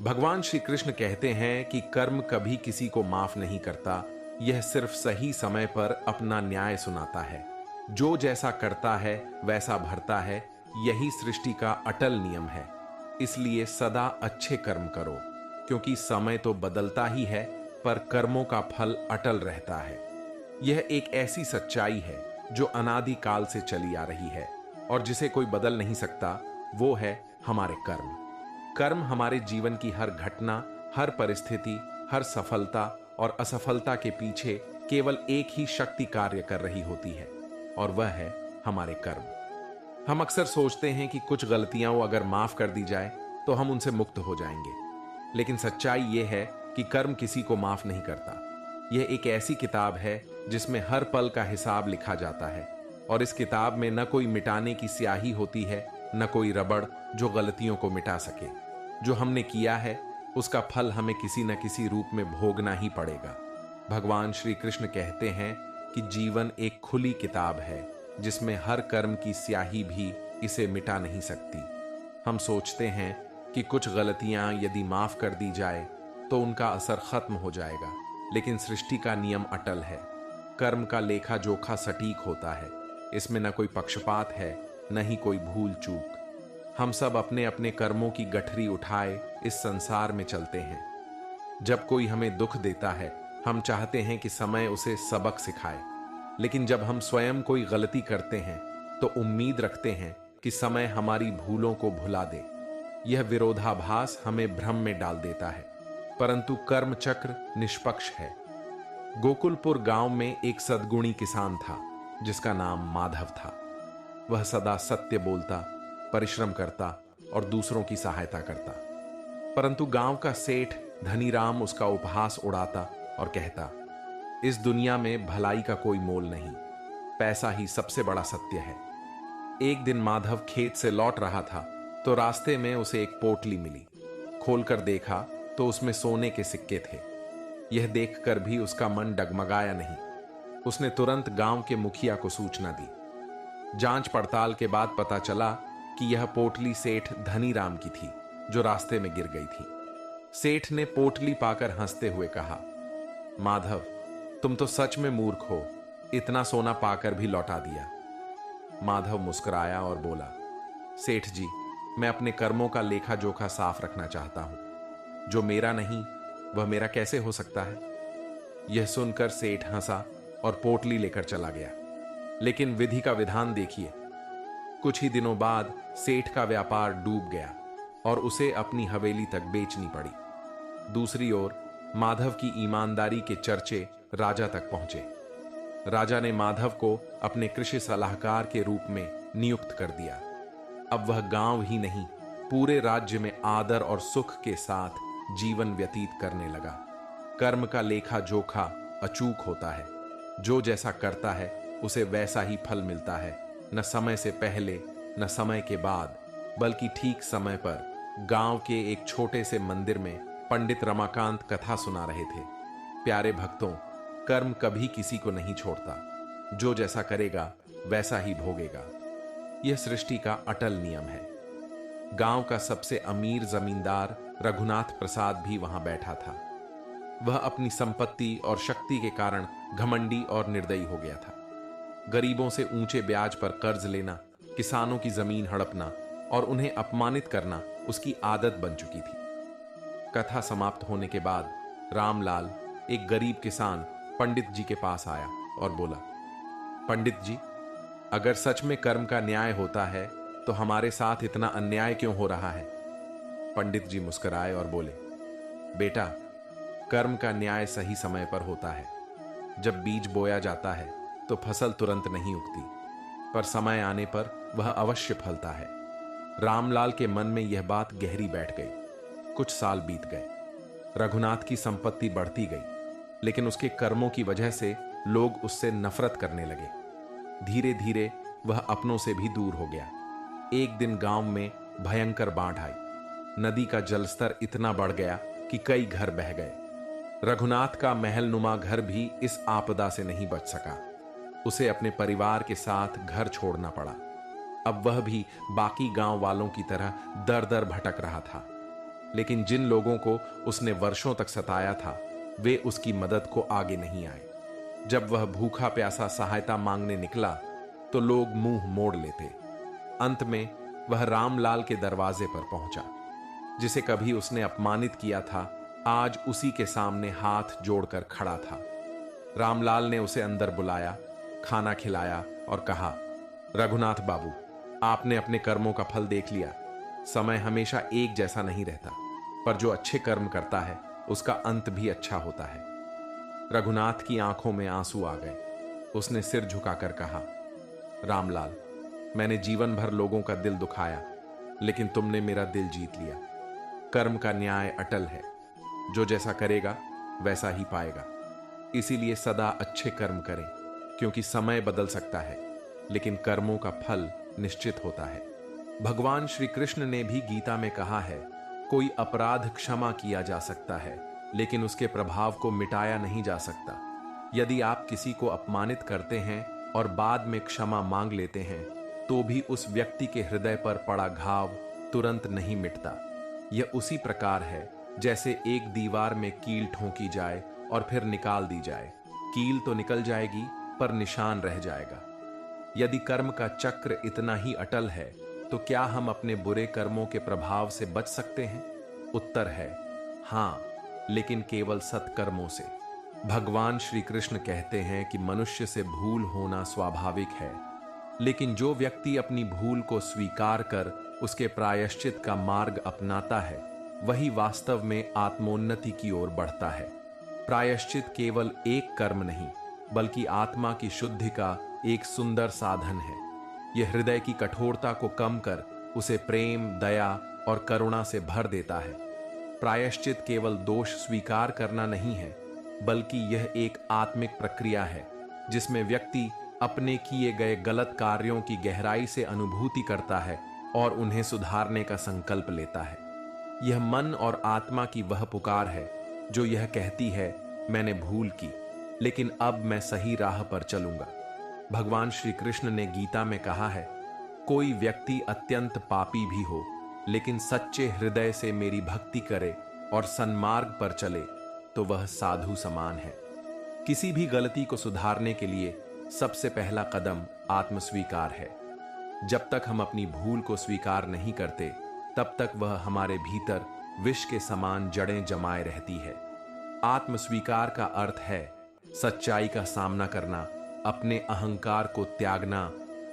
भगवान श्री कृष्ण कहते हैं कि कर्म कभी किसी को माफ नहीं करता, यह सिर्फ सही समय पर अपना न्याय सुनाता है। जो जैसा करता है वैसा भरता है, यही सृष्टि का अटल नियम है। इसलिए सदा अच्छे कर्म करो, क्योंकि समय तो बदलता ही है पर कर्मों का फल अटल रहता है। यह एक ऐसी सच्चाई है जो अनादि काल से चली आ रही है और जिसे कोई बदल नहीं सकता। वो है हमारे कर्म। कर्म हमारे जीवन की हर घटना, हर परिस्थिति, हर सफलता और असफलता के पीछे केवल एक ही शक्ति कार्य कर रही होती है, और वह है हमारे कर्म। हम अक्सर सोचते हैं कि कुछ गलतियां अगर माफ कर दी जाए तो हम उनसे मुक्त हो जाएंगे, लेकिन सच्चाई यह है कि कर्म किसी को माफ नहीं करता। यह एक ऐसी किताब है जिसमें हर पल का हिसाब लिखा जाता है, और इस किताब में न कोई मिटाने की स्याही होती है, न कोई रबड़ जो गलतियों को मिटा सके। जो हमने किया है उसका फल हमें किसी न किसी रूप में भोगना ही पड़ेगा। भगवान श्री कृष्ण कहते हैं कि जीवन एक खुली किताब है जिसमें हर कर्म की स्याही भी इसे मिटा नहीं सकती। हम सोचते हैं कि कुछ गलतियां यदि माफ कर दी जाए तो उनका असर खत्म हो जाएगा, लेकिन सृष्टि का नियम अटल है। कर्म का लेखा जोखा सटीक होता है, इसमें न कोई पक्षपात है, न ही कोई भूल चूक। हम सब अपने अपने कर्मों की गठरी उठाए इस संसार में चलते हैं। जब कोई हमें दुख देता है, हम चाहते हैं कि समय उसे सबक सिखाए, लेकिन जब हम स्वयं कोई गलती करते हैं तो उम्मीद रखते हैं कि समय हमारी भूलों को भुला दे। यह विरोधाभास हमें भ्रम में डाल देता है, परंतु कर्म चक्र निष्पक्ष है। गोकुलपुर गांव में एक सद्गुणी किसान था जिसका नाम माधव था। वह सदा सत्य बोलता, परिश्रम करता और दूसरों की सहायता करता, परंतु गांव का सेठ धनीराम उसका उपहास उड़ाता और कहता, इस दुनिया में भलाई का कोई मोल नहीं, पैसा ही सबसे बड़ा सत्य है। एक दिन माधव खेत से लौट रहा था तो रास्ते में उसे एक पोटली मिली। खोलकर देखा तो उसमें सोने के सिक्के थे। यह देखकर भी उसका मन डगमगाया नहीं। उसने तुरंत गांव के मुखिया को सूचना दी। जांच पड़ताल के बाद पता चला कि यह पोटली सेठ धनीराम की थी जो रास्ते में गिर गई थी। सेठ ने पोटली पाकर हंसते हुए कहा, माधव, तुम तो सच में मूर्ख हो, इतना सोना पाकर भी लौटा दिया। माधव मुस्कुराया और बोला, सेठ जी, मैं अपने कर्मों का लेखा जोखा साफ रखना चाहता हूं। जो मेरा नहीं वह मेरा कैसे हो सकता है। यह सुनकर सेठ हंसा और पोटली लेकर चला गया। लेकिन विधि का विधान देखिए। कुछ ही दिनों बाद सेठ का व्यापार डूब गया और उसे अपनी हवेली तक बेचनी पड़ी। दूसरी ओर माधव की ईमानदारी के चर्चे राजा तक पहुंचे। राजा ने माधव को अपने कृषि सलाहकार के रूप में नियुक्त कर दिया। अब वह गांव ही नहीं, पूरे राज्य में आदर और सुख के साथ जीवन व्यतीत करने लगा। कर्म का लेखा जोखा अचूक होता है। जो जैसा करता है उसे वैसा ही फल मिलता है, न समय से पहले न समय के बाद, बल्कि ठीक समय पर। गांव के एक छोटे से मंदिर में पंडित रमाकांत कथा सुना रहे थे। प्यारे भक्तों, कर्म कभी किसी को नहीं छोड़ता। जो जैसा करेगा वैसा ही भोगेगा। यह सृष्टि का अटल नियम है। गांव का सबसे अमीर जमींदार रघुनाथ प्रसाद भी वहां बैठा था। वह अपनी संपत्ति और शक्ति के कारण घमंडी और निर्दयी हो गया था। गरीबों से ऊंचे ब्याज पर कर्ज लेना, किसानों की जमीन हड़पना और उन्हें अपमानित करना उसकी आदत बन चुकी थी। कथा समाप्त होने के बाद रामलाल, एक गरीब किसान, पंडित जी के पास आया और बोला, पंडित जी, अगर सच में कर्म का न्याय होता है तो हमारे साथ इतना अन्याय क्यों हो रहा है। पंडित जी मुस्कुराए और बोले, बेटा, कर्म का न्याय सही समय पर होता है। जब बीज बोया जाता है तो फसल तुरंत नहीं उगती, पर समय आने पर वह अवश्य फलता है। रामलाल के मन में यह बात गहरी बैठ गई। कुछ साल बीत गए। रघुनाथ की संपत्ति बढ़ती गई, लेकिन उसके कर्मों की वजह से लोग उससे नफरत करने लगे। धीरे धीरे वह अपनों से भी दूर हो गया। एक दिन गांव में भयंकर बाढ़ आई। नदी का जलस्तर इतना बढ़ गया कि कई घर बह गए। रघुनाथ का महलनुमा घर भी इस आपदा से नहीं बच सका। उसे अपने परिवार के साथ घर छोड़ना पड़ा। अब वह भी बाकी गांव वालों की तरह दर दर भटक रहा था। लेकिन जिन लोगों को उसने वर्षों तक सताया था वे उसकी मदद को आगे नहीं आए। जब वह भूखा प्यासा सहायता मांगने निकला तो लोग मुंह मोड़ लेते। अंत में वह रामलाल के दरवाजे पर पहुंचा। जिसे कभी उसने अपमानित किया था आज उसी के सामने हाथ जोड़कर खड़ा था। रामलाल ने उसे अंदर बुलाया, खाना खिलाया और कहा, रघुनाथ बाबू, आपने अपने कर्मों का फल देख लिया। समय हमेशा एक जैसा नहीं रहता, पर जो अच्छे कर्म करता है उसका अंत भी अच्छा होता है। रघुनाथ की आंखों में आंसू आ गए। उसने सिर झुकाकर कहा, रामलाल, मैंने जीवन भर लोगों का दिल दुखाया, लेकिन तुमने मेरा दिल जीत लिया। कर्म का न्याय अटल है, जो जैसा करेगा वैसा ही पाएगा। इसीलिए सदा अच्छे कर्म करें, क्योंकि समय बदल सकता है लेकिन कर्मों का फल निश्चित होता है। भगवान श्री कृष्ण ने भी गीता में कहा है, कोई अपराध क्षमा किया जा सकता है लेकिन उसके प्रभाव को मिटाया नहीं जा सकता। यदि आप किसी को अपमानित करते हैं और बाद में क्षमा मांग लेते हैं तो भी उस व्यक्ति के हृदय पर पड़ा घाव तुरंत नहीं मिटता। यह उसी प्रकार है जैसे एक दीवार में कील ठोंकी जाए और फिर निकाल दी जाए। कील तो निकल जाएगी पर निशान रह जाएगा। यदि कर्म का चक्र इतना ही अटल है तो क्या हम अपने बुरे कर्मों के प्रभाव से बच सकते हैं? उत्तर है हां, लेकिन केवल सत्कर्मों से। भगवान श्री कृष्ण कहते हैं कि मनुष्य से भूल होना स्वाभाविक है, लेकिन जो व्यक्ति अपनी भूल को स्वीकार कर उसके प्रायश्चित का मार्ग अपनाता है वही वास्तव में आत्मोन्नति की ओर बढ़ता है। प्रायश्चित केवल एक कर्म नहीं बल्कि आत्मा की शुद्धि का एक सुंदर साधन है। यह हृदय की कठोरता को कम कर उसे प्रेम, दया और करुणा से भर देता है। प्रायश्चित केवल दोष स्वीकार करना नहीं है, बल्कि यह एक आत्मिक प्रक्रिया है जिसमें व्यक्ति अपने किए गए गलत कार्यों की गहराई से अनुभूति करता है और उन्हें सुधारने का संकल्प लेता है। यह मन और आत्मा की वह पुकार है जो यह कहती है, मैंने भूल की, लेकिन अब मैं सही राह पर चलूंगा। भगवान श्री कृष्ण ने गीता में कहा है, कोई व्यक्ति अत्यंत पापी भी हो लेकिन सच्चे हृदय से मेरी भक्ति करे और सन्मार्ग पर चले तो वह साधु समान है। किसी भी गलती को सुधारने के लिए सबसे पहला कदम आत्मस्वीकार है। जब तक हम अपनी भूल को स्वीकार नहीं करते तब तक वह हमारे भीतर विष के समान जड़ें जमाए रहती है। आत्मस्वीकार का अर्थ है सच्चाई का सामना करना, अपने अहंकार को त्यागना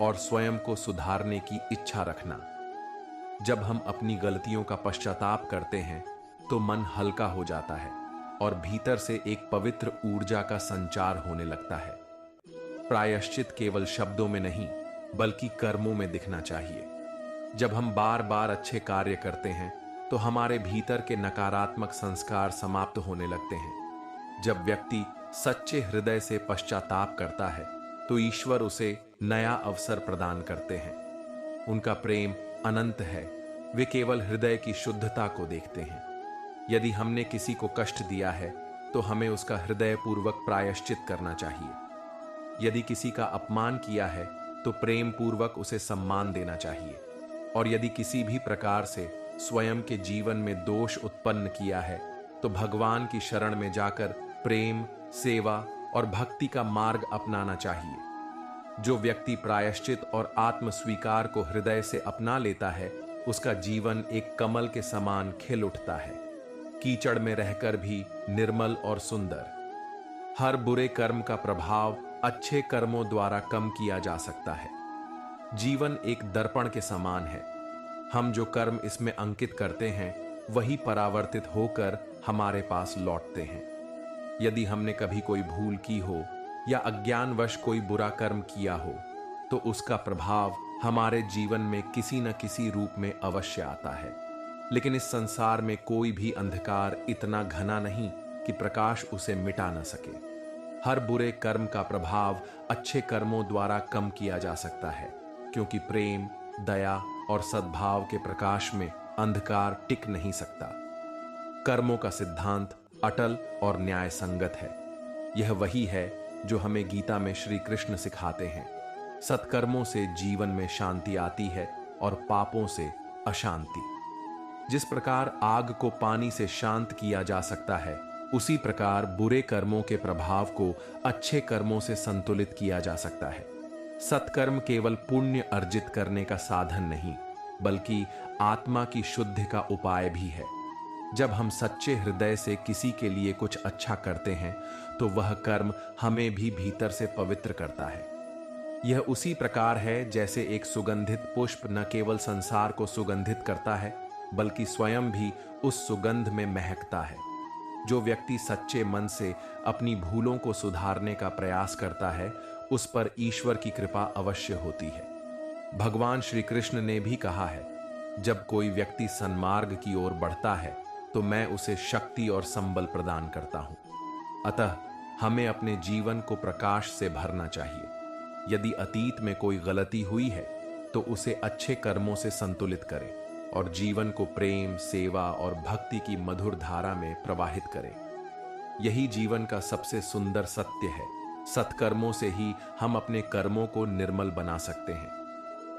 और स्वयं को सुधारने की इच्छा रखना। जब हम अपनी गलतियों का पश्चाताप करते हैं तो मन हल्का हो जाता है और भीतर से एक पवित्र ऊर्जा का संचार होने लगता है। प्रायश्चित केवल शब्दों में नहीं बल्कि कर्मों में दिखना चाहिए। जब हम बार बार अच्छे कार्य करते हैं तो हमारे भीतर के नकारात्मक संस्कार समाप्त होने लगते हैं। जब व्यक्ति सच्चे हृदय से पश्चाताप करता है तो ईश्वर उसे नया अवसर प्रदान करते हैं। उनका प्रेम अनंत है, वे केवल हृदय की शुद्धता को देखते हैं। यदि हमने किसी को कष्ट दिया है तो हमें उसका हृदय पूर्वक प्रायश्चित करना चाहिए। यदि किसी का अपमान किया है तो प्रेम पूर्वक उसे सम्मान देना चाहिए। और यदि किसी भी प्रकार से स्वयं के जीवन में दोष उत्पन्न किया है तो भगवान की शरण में जाकर प्रेम, सेवा और भक्ति का मार्ग अपनाना चाहिए। जो व्यक्ति प्रायश्चित और आत्मस्वीकार को हृदय से अपना लेता है उसका जीवन एक कमल के समान खिल उठता है, कीचड़ में रहकर भी निर्मल और सुंदर। हर बुरे कर्म का प्रभाव अच्छे कर्मों द्वारा कम किया जा सकता है। जीवन एक दर्पण के समान है। हम जो कर्म इसमें अंकित करते हैं वही परावर्तित होकर हमारे पास लौटते हैं। यदि हमने कभी कोई भूल की हो या अज्ञानवश कोई बुरा कर्म किया हो तो उसका प्रभाव हमारे जीवन में किसी न किसी रूप में अवश्य आता है। लेकिन इस संसार में कोई भी अंधकार इतना घना नहीं कि प्रकाश उसे मिटा न सके। हर बुरे कर्म का प्रभाव अच्छे कर्मों द्वारा कम किया जा सकता है, क्योंकि प्रेम, दया और सद्भाव के प्रकाश में अंधकार टिक नहीं सकता। कर्मों का सिद्धांत अटल और न्याय संगत है। यह वही है जो हमें गीता में श्री कृष्ण सिखाते हैं। सत्कर्मों से जीवन में शांति आती है और पापों से अशांति। जिस प्रकार आग को पानी से शांत किया जा सकता है, उसी प्रकार बुरे कर्मों के प्रभाव को अच्छे कर्मों से संतुलित किया जा सकता है। सत्कर्म केवल पुण्य अर्जित करने का साधन नहीं, बल्कि आत्मा की शुद्धि का उपाय भी है। जब हम सच्चे हृदय से किसी के लिए कुछ अच्छा करते हैं, तो वह कर्म हमें भी भीतर से पवित्र करता है। यह उसी प्रकार है जैसे एक सुगंधित पुष्प न केवल संसार को सुगंधित करता है, बल्कि स्वयं भी उस सुगंध में महकता है। जो व्यक्ति सच्चे मन से अपनी भूलों को सुधारने का प्रयास करता है, उस पर ईश्वर की कृपा अवश्य होती है। भगवान श्री कृष्ण ने भी कहा है, जब कोई व्यक्ति सन्मार्ग की ओर बढ़ता है, तो मैं उसे शक्ति और संबल प्रदान करता हूं। अतः हमें अपने जीवन को प्रकाश से भरना चाहिए। यदि अतीत में कोई गलती हुई है, तो उसे अच्छे कर्मों से संतुलित करें और जीवन को प्रेम, सेवा और भक्ति की मधुर धारा में प्रवाहित करें। यही जीवन का सबसे सुंदर सत्य है। सत्कर्मों से ही हम अपने कर्मों को निर्मल बना सकते हैं।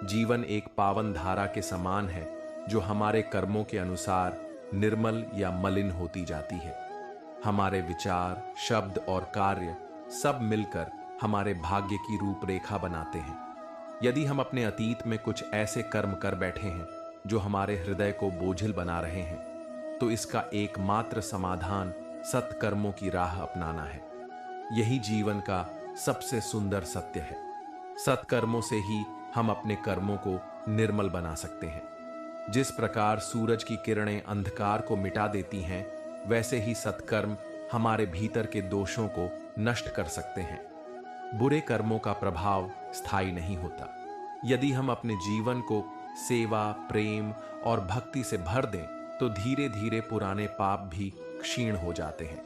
जीवन एक पावन धारा के समान है, जो हमारे कर्मों के अनुसार निर्मल या मलिन होती जाती है। हमारे विचार, शब्द और कार्य सब मिलकर हमारे भाग्य की रूपरेखा बनाते हैं। यदि हम अपने अतीत में कुछ ऐसे कर्म कर बैठे हैं जो हमारे हृदय को बोझिल बना रहे हैं, तो इसका एकमात्र समाधान सत्कर्मों की राह अपनाना है। यही जीवन का सबसे सुंदर सत्य है। सत्कर्मों से ही हम अपने कर्मों को निर्मल बना सकते हैं। जिस प्रकार सूरज की किरणें अंधकार को मिटा देती हैं, वैसे ही सत्कर्म हमारे भीतर के दोषों को नष्ट कर सकते हैं। बुरे कर्मों का प्रभाव स्थायी नहीं होता। यदि हम अपने जीवन को सेवा, प्रेम और भक्ति से भर दें, तो धीरे धीरे पुराने पाप भी क्षीण हो जाते हैं।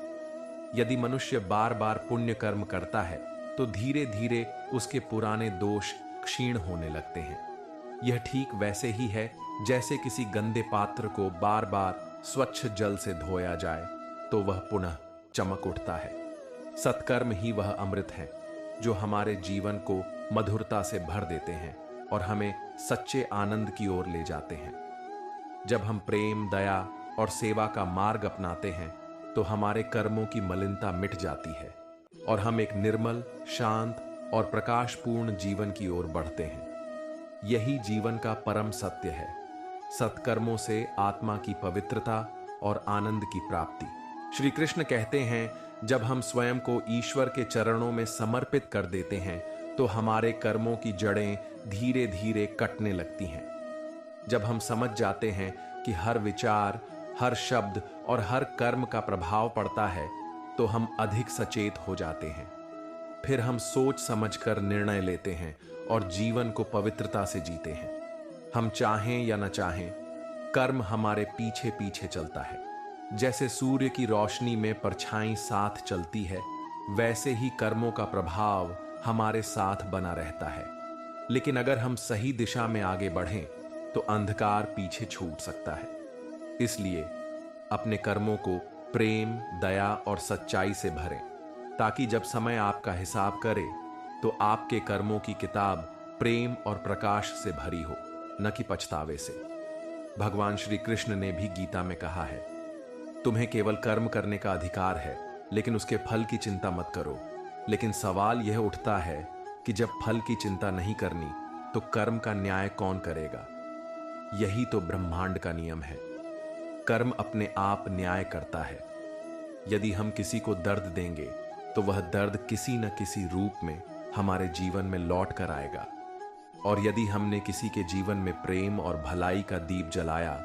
यदि मनुष्य बार बार पुण्य कर्म करता है, तो धीरे धीरे उसके पुराने दोष क्षीण होने लगते हैं। यह ठीक वैसे ही है जैसे किसी गंदे पात्र को बार बार स्वच्छ जल से धोया जाए, तो वह पुनः चमक उठता है। सत्कर्म ही वह अमृत है जो हमारे जीवन को मधुरता से भर देते हैं और हमें सच्चे आनंद की ओर ले जाते हैं। जब हम प्रेम, दया और सेवा का मार्ग अपनाते हैं, तो हमारे कर्मों की मलिनता मिट जाती है और हम एक निर्मल, शांत और प्रकाशपूर्ण जीवन की ओर बढ़ते हैं। यही जीवन का परम सत्य है। सत्कर्मों से आत्मा की पवित्रता और आनंद की प्राप्ति। श्री कृष्ण कहते हैं, जब हम स्वयं को ईश्वर के चरणों में समर्पित कर देते हैं, तो हमारे कर्मों की जड़ें धीरे धीरे कटने लगती हैं। जब हम समझ जाते हैं कि हर विचार, हर शब्द और हर कर्म का प्रभाव पड़ता है, तो हम अधिक सचेत हो जाते हैं। फिर हम सोच समझकर निर्णय लेते हैं और जीवन को पवित्रता से जीते हैं। हम चाहें या न चाहें, कर्म हमारे पीछे पीछे चलता है। जैसे सूर्य की रोशनी में परछाई साथ चलती है, वैसे ही कर्मों का प्रभाव हमारे साथ बना रहता है। लेकिन अगर हम सही दिशा में आगे बढ़ें, तो अंधकार पीछे छूट सकता है। इसलिए अपने कर्मों को प्रेम, दया और सच्चाई से भरें, ताकि जब समय आपका हिसाब करे, तो आपके कर्मों की किताब प्रेम और प्रकाश से भरी हो, न कि पछतावे से। भगवान श्री कृष्ण ने भी गीता में कहा है, तुम्हें केवल कर्म करने का अधिकार है, लेकिन उसके फल की चिंता मत करो। लेकिन सवाल यह उठता है कि जब फल की चिंता नहीं करनी, तो कर्म का न्याय कौन करेगा? यही तो ब्रह्मांड का नियम है। कर्म अपने आप न्याय करता है। यदि हम किसी को दर्द देंगे, तो वह दर्द किसी न किसी रूप में हमारे जीवन में लौट कर आएगा। और यदि हमने किसी के जीवन में प्रेम और भलाई का दीप जलाया,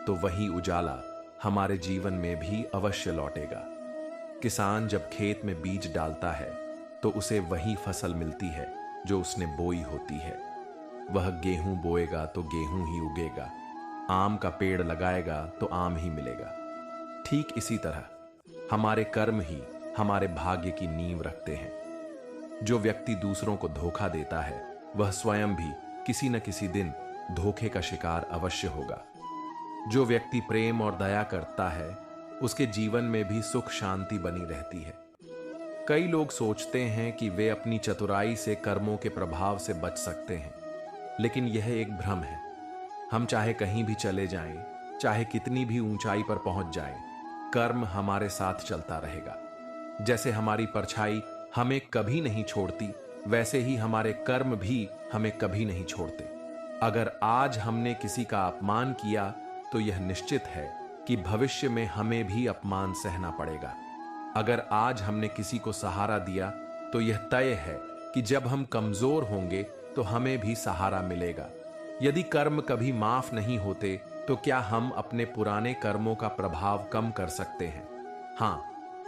तो वही उजाला हमारे जीवन में भी अवश्य लौटेगा। किसान जब खेत में बीज डालता है, तो उसे वही फसल मिलती है जो उसने बोई होती है। वह गेहूं बोएगा तो गेहूं ही उगेगा, आम का पेड़ लगाएगा तो आम ही मिलेगा। ठीक इसी तरह हमारे कर्म ही हमारे भाग्य की नींव रखते हैं। जो व्यक्ति दूसरों को धोखा देता है, वह स्वयं भी किसी न किसी दिन धोखे का शिकार अवश्य होगा। जो व्यक्ति प्रेम और दया करता है, उसके जीवन में भी सुख शांति बनी रहती है। कई लोग सोचते हैं कि वे अपनी चतुराई से कर्मों के प्रभाव से बच सकते हैं, लेकिन यह एक भ्रम है। हम चाहे कहीं भी चले जाएं, चाहे कितनी भी ऊंचाई पर पहुंच जाए, कर्म हमारे साथ चलता रहेगा। जैसे हमारी परछाई हमें कभी नहीं छोड़ती, वैसे ही हमारे कर्म भी हमें कभी नहीं छोड़ते। अगर आज हमने किसी का अपमान किया तो यह निश्चित है कि भविष्य में हमें भी अपमान सहना पड़ेगा। अगर आज हमने किसी को सहारा दिया तो यह तय है कि जब हम कमजोर होंगे तो हमें भी सहारा मिलेगा। यदि कर्म कभी माफ नहीं होते तो क्या हम अपने पुराने कर्मों का प्रभाव कम कर सकते हैं? हाँ,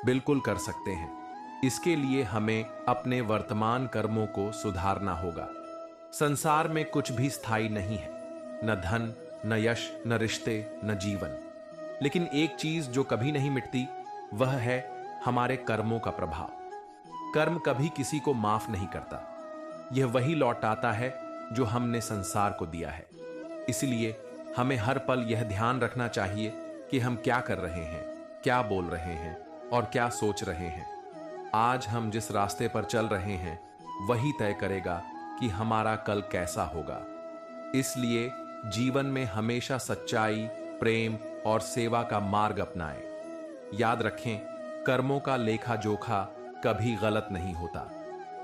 बिल्कुल कर सकते हैं। इसके लिए हमें अपने वर्तमान कर्मों को सुधारना होगा। संसार में कुछ भी स्थायी नहीं है, न धन, न यश, न रिश्ते, न जीवन। लेकिन एक चीज जो कभी नहीं मिटती वह है हमारे कर्मों का प्रभाव। कर्म कभी किसी को माफ नहीं करता, यह वही लौटाता है जो हमने संसार को दिया है। इसलिए हमें हर पल यह ध्यान रखना चाहिए कि हम क्या कर रहे हैं, क्या बोल रहे हैं और क्या सोच रहे हैं। आज हम जिस रास्ते पर चल रहे हैं वही तय करेगा कि हमारा कल कैसा होगा। इसलिए जीवन में हमेशा सच्चाई, प्रेम और सेवा का मार्ग अपनाएं। याद रखें, कर्मों का लेखा जोखा कभी गलत नहीं होता।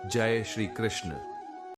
जय श्री कृष्ण।